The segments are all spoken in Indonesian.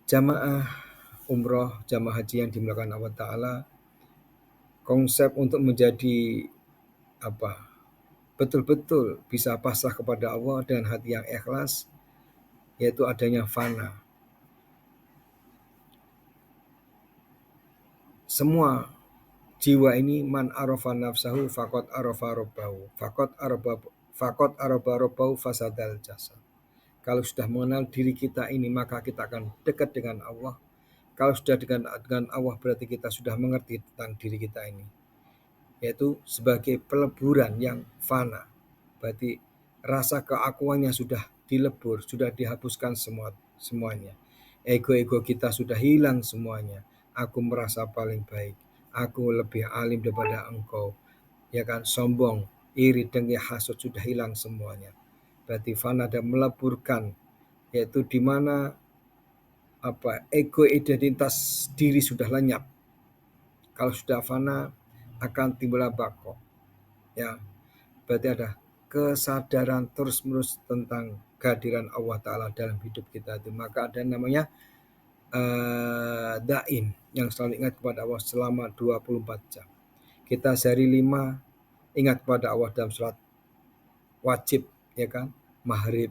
Jamaah umroh, jamaah haji yang dimuliakan Allah Ta'ala, konsep untuk menjadi apa betul-betul bisa pasrah kepada Allah dengan hati yang ikhlas, yaitu adanya fana. Semua jiwa ini man arafa nafsahu fakot arafa robbahu fakot arafa robbahu fasadal jasad. Kalau sudah mengenal diri kita ini, maka kita akan dekat dengan Allah. Kalau sudah dengan Allah, berarti kita sudah mengerti tentang diri kita ini, yaitu sebagai peleburan yang fana. Berarti rasa keakuannya sudah dilebur, sudah dihapuskan semuanya. Ego-ego kita sudah hilang semuanya. Aku merasa paling baik, aku lebih alim daripada engkau, ya kan? Sombong, iri, dengki, hasut sudah hilang semuanya. Berarti fana dan meleburkan, yaitu di mana ego identitas diri sudah lenyap. Kalau sudah fana akan timbul bako, ya. Berarti ada kesadaran terus-menerus tentang kehadiran Allah Ta'ala dalam hidup kita itu. Maka ada namanya daim, yang selalu ingat kepada Allah selama 24 jam. Kita sehari 5 ingat kepada Allah dalam sholat wajib, ya kan? Maghrib,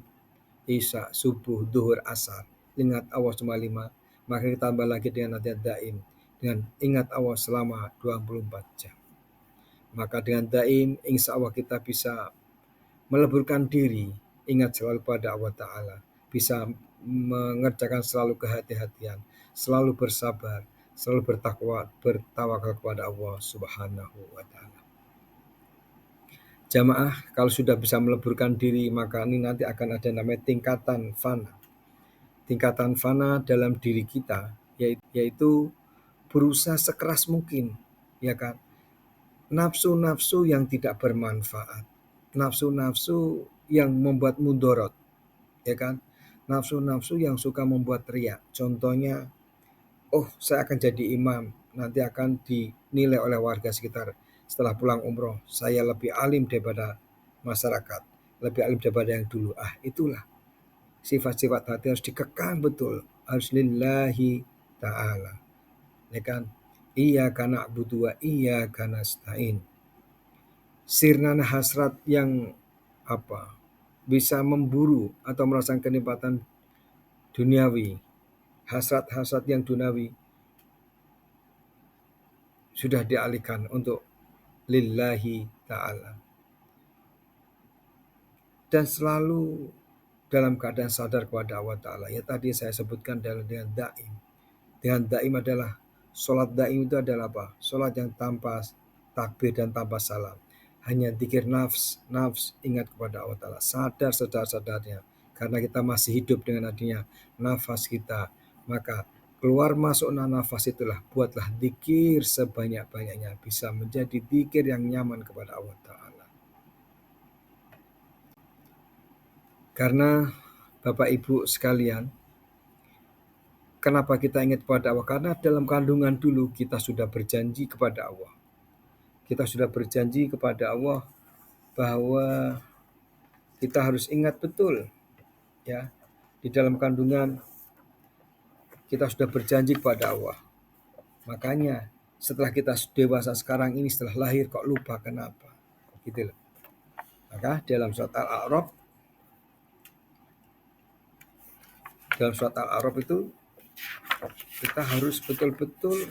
isya, subuh, duhur, asar. Ingat Allah cuma 5. Maka kita tambah lagi dengan latihan daim, dengan ingat Allah selama 24 jam. Maka dengan daim, insya Allah kita bisa meleburkan diri, ingat selalu pada Allah Ta'ala, bisa mengerjakan selalu kehati-hatian, selalu bersabar, selalu bertawakal kepada Allah Subhanahu wa Ta'ala. Jamaah, kalau sudah bisa meleburkan diri, maka ini nanti akan ada namanya tingkatan fana. Tingkatan fana dalam diri kita, yaitu berusaha sekeras mungkin, ya kan? Nafsu-nafsu yang tidak bermanfaat, nafsu-nafsu yang membuat mudorot, ya kan? Nafsu-nafsu yang suka membuat riak. Contohnya, saya akan jadi imam, nanti akan dinilai oleh warga sekitar setelah pulang umroh, saya lebih alim daripada masyarakat, lebih alim daripada yang dulu. Itulah sifat-sifat hati harus dikekang betul, harus lillahi ta'ala, ya kan? Iyyaka na'budu wa iyyaka nasta'in. Sirna hasrat yang bisa memburu atau merasakan kenikmatan duniawi, hasrat-hasrat yang duniawi sudah dialihkan untuk lillahi ta'ala, dan selalu dalam keadaan sadar kepada Allah Ta'ala. Ya tadi saya sebutkan dengan daim. Dengan daim adalah sholat daim itu adalah apa? Sholat yang tanpa takbir dan tanpa salam, hanya zikir nafs, ingat kepada Allah Ta'ala, sadar sadar-sadarnya. Karena kita masih hidup dengan adanya nafas kita, maka keluar masuk nafas itulah, buatlah zikir sebanyak-banyaknya, bisa menjadi zikir yang nyaman kepada Allah Ta'ala. Karena Bapak Ibu sekalian, kenapa kita ingat kepada Allah? Karena dalam kandungan dulu kita sudah berjanji kepada Allah. Kita sudah berjanji kepada Allah bahwa kita harus ingat betul, ya. Di dalam kandungan kita sudah berjanji kepada Allah. Makanya setelah kita dewasa sekarang ini, setelah lahir kok lupa, kenapa? Gitu loh. Maka dalam surat Al-A'raf itu kita harus betul-betul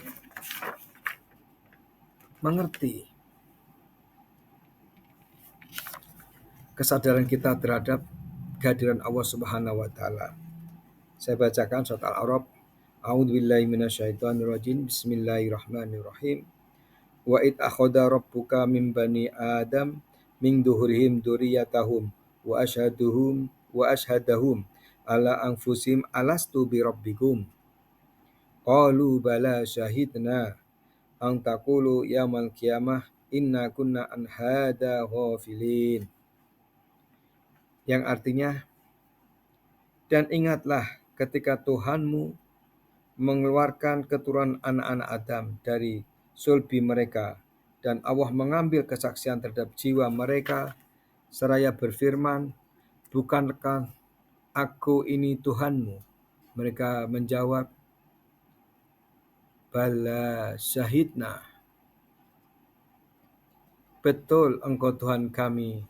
mengerti kesadaran kita terhadap kehadiran Allah Subhanahu wa Ta'ala. Saya bacakan surat Al-A'raf. A'udzubillahi minasyaitonirrajim. Bismillahirrahmanirrahim. Wa id akhadha rabbuka min bani Adam min duhurihim dzurriyyatahum wa ashhadahum ala anfusihim alastu bi rabbikum qalu bala syahidna an taqulu yaumil qiyamah inna kunna an hadza ghafilin. Yang artinya, dan ingatlah ketika Tuhanmu mengeluarkan keturunan anak-anak Adam dari sulbi mereka, dan Allah mengambil kesaksian terhadap jiwa mereka seraya berfirman, bukankah aku ini Tuhanmu? Mereka menjawab, bala syahidna, betul engkau Tuhan kami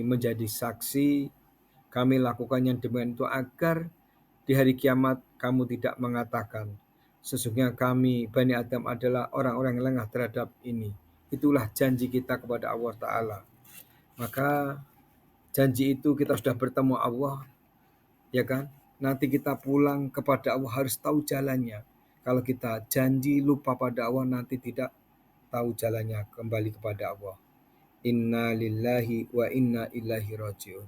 menjadi saksi, kami lakukan yang demikian itu agar di hari kiamat kamu tidak mengatakan, sesungguhnya kami Bani Adam adalah orang-orang yang lengah terhadap ini. Itulah janji kita kepada Allah Ta'ala. Maka janji itu kita sudah bertemu Allah, ya kan? Nanti kita pulang kepada Allah harus tahu jalannya. Kalau kita janji lupa pada Allah, nanti tidak tahu jalannya kembali kepada Allah. Inna lillahi wa inna ilaihi rajiun.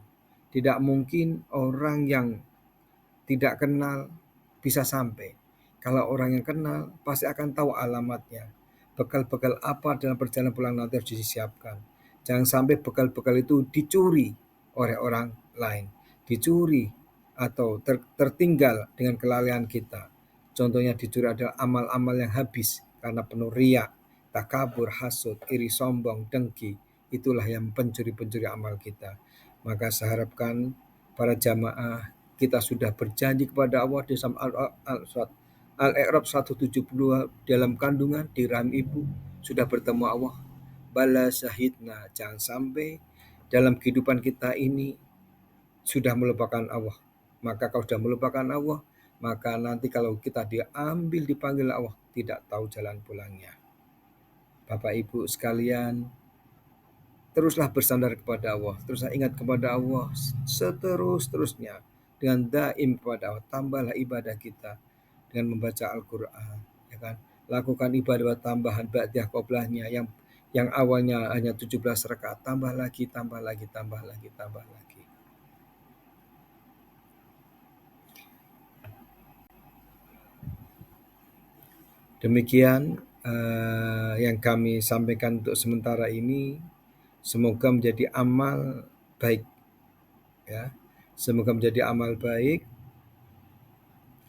Tidak mungkin orang yang tidak kenal bisa sampai. Kalau orang yang kenal pasti akan tahu alamatnya. Bekal-bekal apa dalam perjalanan pulang nanti harus disiapkan. Jangan sampai bekal-bekal itu dicuri oleh orang lain. Dicuri atau tertinggal dengan kelalaian kita. Contohnya dicuri adalah amal-amal yang habis karena penuh riak, takabur, hasud, iri, sombong, dengki. Itulah yang pencuri-pencuri amal kita. Maka saya harapkan para jamaah kita sudah berjanji kepada Allah di dalam Al-A'raf 172 dalam kandungan di rahim ibu sudah bertemu Allah. Bala syahidna, jangan sampai dalam kehidupan kita ini sudah melupakan Allah. Maka kalau sudah melupakan Allah, maka nanti kalau kita diambil dipanggil Allah tidak tahu jalan pulangnya. Bapak Ibu sekalian, teruslah bersandar kepada Allah, teruslah ingat kepada Allah seterus-terusnya. Dengan daim kepada Allah, tambahlah ibadah kita dengan membaca Al-Quran, ya kan? Lakukan ibadah tambahan ba'diyah qoblahnya yang awalnya hanya 17 rakaat, tambah lagi, tambah lagi, tambah lagi, tambah lagi. Demikian yang kami sampaikan untuk sementara ini. Semoga menjadi amal baik, ya. Semoga menjadi amal baik.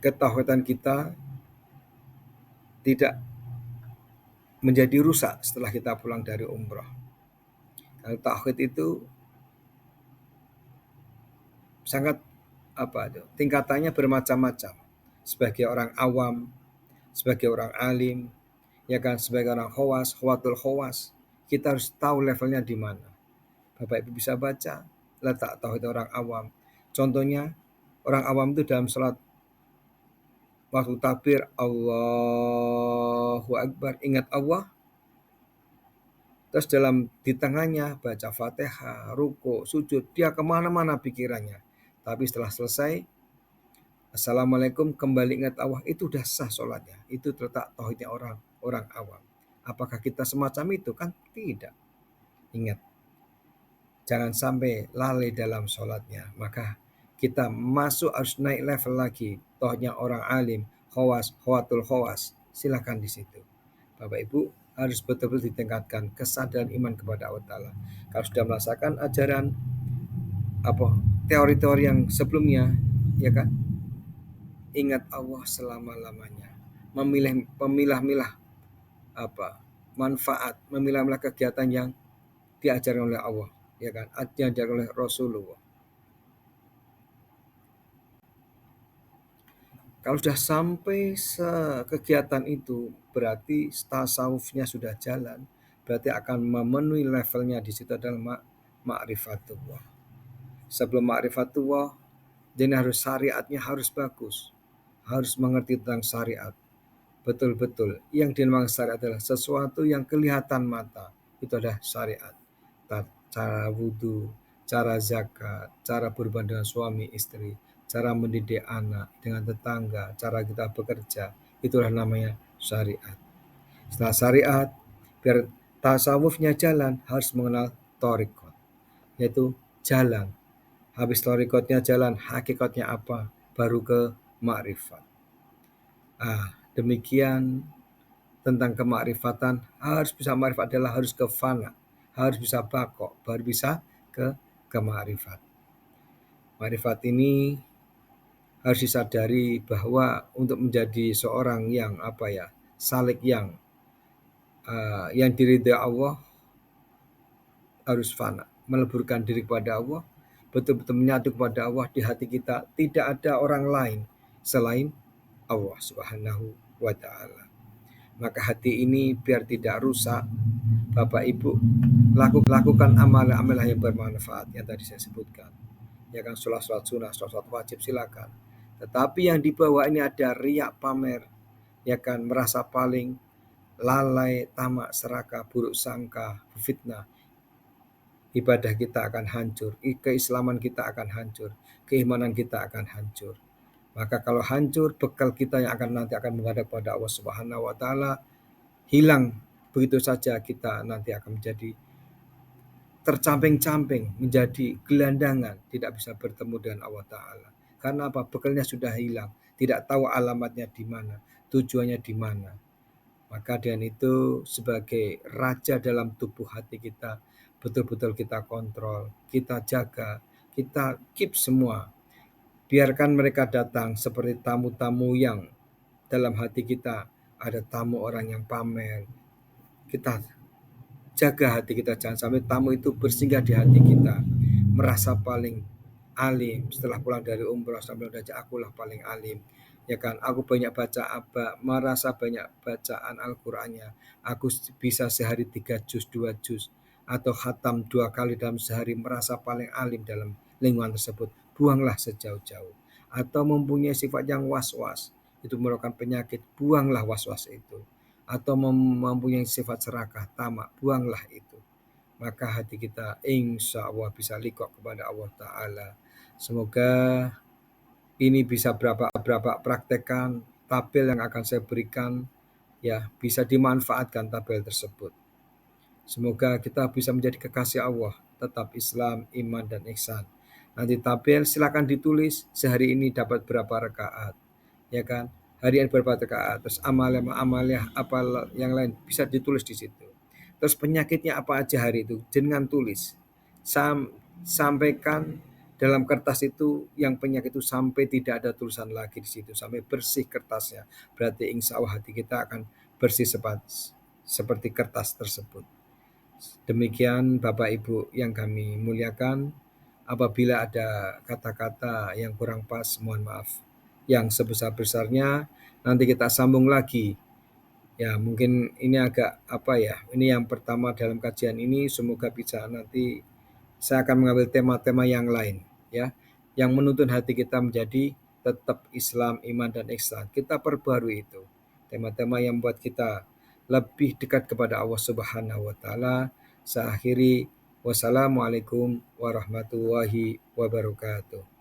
Ketauhidan kita tidak menjadi rusak setelah kita pulang dari umroh. Kalau tauhid itu sangat tingkatannya bermacam-macam. Sebagai orang awam, sebagai orang alim, ya kan, sebagai orang khawatul khawas, kita harus tahu levelnya di mana. Bapak Ibu bisa baca letak tauhid orang awam. Contohnya orang awam itu dalam sholat waktu takbir Allahu Akbar ingat Allah, terus di tengahnya baca Fatihah, ruku, sujud, dia kemana-mana pikirannya. Tapi setelah selesai Assalamualaikum kembali ingat Allah, itu udah sah sholatnya. Itu terletak tauhidnya orang awam. Apakah kita semacam itu? Kan tidak. Ingat, jangan sampai lalai dalam sholatnya. Maka kita masuk harus naik level lagi. Tauhidnya orang alim, khawatul khawas. Silakan di situ. Bapak Ibu harus betul-betul ditingkatkan kesadaran iman kepada Allah Ta'ala. Kalau sudah merasakan ajaran teori-teori yang sebelumnya, ya kan, ingat Allah selama-lamanya. Memilah-milah manfaat, memilah-milah kegiatan yang diajarkan oleh Allah, ya kan, diajarkan oleh Rasulullah. Kalau sudah sampai kegiatan itu, berarti tasawufnya sudah jalan, berarti akan memenuhi levelnya di situ adalah ma'rifatullah. Sebelum ma'rifatullah, jadi harus syariatnya harus bagus, harus mengerti tentang syariat. Betul-betul yang dinamakan syariat adalah sesuatu yang kelihatan mata, itu adalah syariat. Cara wudhu, cara zakat, cara berhubungan dengan suami istri, cara mendidik anak dengan tetangga, cara kita bekerja, itulah namanya syariat. Setelah syariat, biar tasawufnya jalan, harus mengenal thariqat, yaitu jalan. Habis thariqatnya jalan, hakikatnya apa? Baru ke makrifat. Demikian tentang kemakrifatan. Harus bisa makrifat adalah harus ke fana, harus bisa bakok, baru bisa ke makrifat. Makrifat ini harus disadari bahwa untuk menjadi seorang yang salik yang diridhai Allah, harus fana, meleburkan diri kepada Allah, betul-betul menyatu kepada Allah di hati kita. Tidak ada orang lain selain Allah Subhanahu wa taala. Maka hati ini biar tidak rusak, Bapak Ibu lakukan amalan-amalan yang bermanfaat yang tadi saya sebutkan. Ya kan, sholat sunnah, sholat wajib silakan. Tetapi yang dibawa ini ada riak pamer, ya kan, merasa paling, lalai, tamak, serakah, buruk sangka, fitnah. Ibadah kita akan hancur, keislaman kita akan hancur, keimanan kita akan hancur. Maka kalau hancur, bekal kita yang nanti akan menghadap pada Allah Subhanahu wa taala hilang begitu saja, kita nanti akan menjadi tercamping-camping, menjadi gelandangan, tidak bisa bertemu dengan Allah Ta'ala. Karena apa? Bekalnya sudah hilang, tidak tahu alamatnya di mana, tujuannya di mana. Maka dengan itu sebagai raja dalam tubuh hati kita, betul-betul kita kontrol, kita jaga, kita keep semua. Biarkan mereka datang seperti tamu-tamu yang dalam hati kita ada tamu orang yang pamer. Kita jaga hati kita, jangan sampai tamu itu bersinggah di hati kita, merasa paling alim. Setelah pulang dari umroh sambil baca, akulah paling alim. Ya kan, aku banyak baca apa, merasa banyak bacaan Al-Qur'annya. Aku bisa sehari 3 juz, 2 juz, atau khatam 2 kali dalam sehari, merasa paling alim dalam lingkungan tersebut. Buanglah sejauh-jauh. Atau mempunyai sifat yang was-was, itu merupakan penyakit, buanglah was-was itu. Atau mempunyai sifat serakah, tamak, buanglah itu. Maka hati kita insya Allah bisa liqah kepada Allah Ta'ala. Semoga ini bisa berapa praktekkan tabel yang akan saya berikan, ya bisa dimanfaatkan tabel tersebut. Semoga kita bisa menjadi kekasih Allah, tetap Islam, iman, dan ihsan. Nanti tabel silakan ditulis sehari ini dapat berapa rakaat, ya kan? Harian berapa rakaat, terus amalia apa yang lain bisa ditulis di situ. Terus penyakitnya apa aja hari itu, jangan tulis. Sampaikan dalam kertas itu yang penyakit itu sampai tidak ada tulisan lagi di situ, sampai bersih kertasnya. Berarti insya Allah hati kita akan bersih seperti kertas tersebut. Demikian Bapak Ibu yang kami muliakan. Apabila ada kata-kata yang kurang pas, mohon maaf. Yang sebesar-besarnya, nanti kita sambung lagi. Ya, mungkin ini agak ini yang pertama dalam kajian ini, semoga bisa nanti saya akan mengambil tema-tema yang lain, ya, yang menuntun hati kita menjadi tetap Islam, iman, dan ihsan. Kita perbarui itu. Tema-tema yang membuat kita lebih dekat kepada Allah Subhanahu wa taala. Saya akhiri, wassalamualaikum warahmatullahi wabarakatuh.